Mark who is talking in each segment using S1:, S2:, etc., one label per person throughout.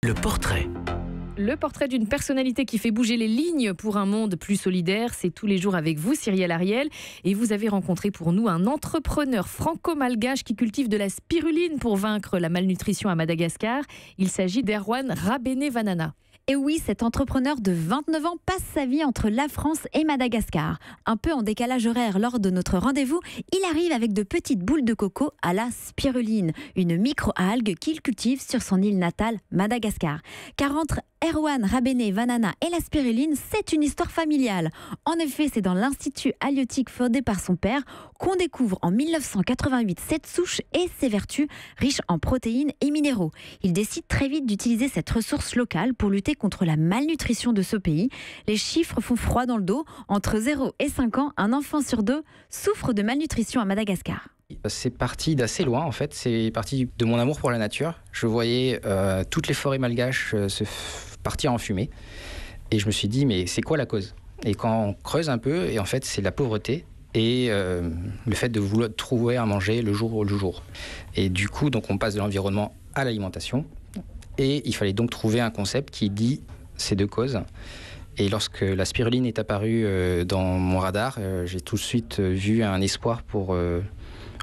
S1: Le portrait.
S2: Le portrait d'une personnalité qui fait bouger les lignes pour un monde plus solidaire, c'est tous les jours avec vous, Cyrielle Ariel. Et vous avez rencontré pour nous un entrepreneur franco-malgache qui cultive de la spiruline pour vaincre la malnutrition à Madagascar. Il s'agit d'Erwan Rabené-Vanana.
S3: Et oui, cet entrepreneur de 29 ans passe sa vie entre la France et Madagascar. Un peu en décalage horaire lors de notre rendez-vous, il arrive avec de petites boules de coco à la spiruline, une micro-algue qu'il cultive sur son île natale, Madagascar. Car entre Erwan Rabené-Vanana et la spiruline, c'est une histoire familiale. En effet, c'est dans l'institut halieutique fondé par son père qu'on découvre en 1988 cette souche et ses vertus riches en protéines et minéraux. Il décide très vite d'utiliser cette ressource locale pour lutter contre la malnutrition de ce pays. Les chiffres font froid dans le dos. Entre 0 et 5 ans, un enfant sur 2 souffre de malnutrition à Madagascar.
S4: C'est parti d'assez loin en fait, c'est parti de mon amour pour la nature. Je voyais toutes les forêts malgaches partir en fumée et je me suis dit mais c'est quoi la cause? Et quand on creuse un peu, et en fait c'est la pauvreté et le fait de vouloir trouver à manger le jour le jour. Et du coup donc on passe de l'environnement à l'alimentation et il fallait donc trouver un concept qui dit ces deux causes. Et lorsque la spiruline est apparue dans mon radar, j'ai tout de suite vu un espoir pour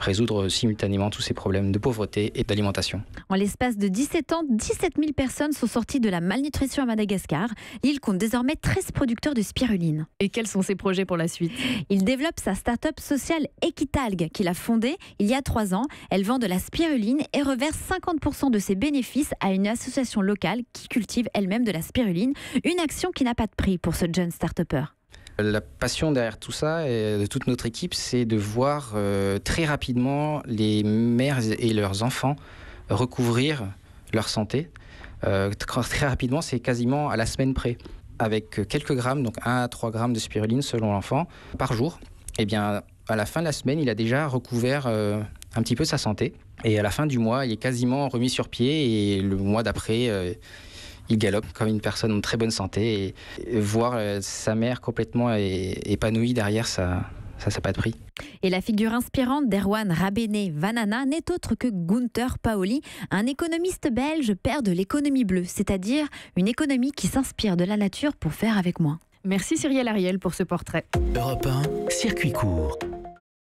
S4: résoudre simultanément tous ces problèmes de pauvreté et d'alimentation.
S3: En l'espace de 17 ans, 17 000 personnes sont sorties de la malnutrition à Madagascar. L'île compte désormais 13 producteurs de spiruline.
S2: Et quels sont ses projets pour la suite?
S3: Il développe sa start-up sociale Equitalgue qu'il a fondée il y a 3 ans. Elle vend de la spiruline et reverse 50% de ses bénéfices à une association locale qui cultive elle-même de la spiruline. Une action qui n'a pas de prix pour ce jeune start-upper.
S4: La passion derrière tout ça et de toute notre équipe, c'est de voir très rapidement les mères et leurs enfants recouvrir leur santé. Très rapidement, c'est quasiment à la semaine près. Avec quelques grammes, donc 1 à 3 grammes de spiruline selon l'enfant par jour, eh bien, à la fin de la semaine, il a déjà recouvert un petit peu sa santé. Et à la fin du mois, il est quasiment remis sur pied et le mois d'après... il galope comme une personne en très bonne santé et voir sa mère complètement épanouie derrière, ça n'a pas de prix.
S3: Et la figure inspirante d'Erwan Rabené-Vanana n'est autre que Gunther Paoli, un économiste belge, père de l'économie bleue, c'est-à-dire une économie qui s'inspire de la nature pour faire avec moins.
S2: Merci Cyrielle Ariel pour ce portrait.
S1: Europe 1, circuit court.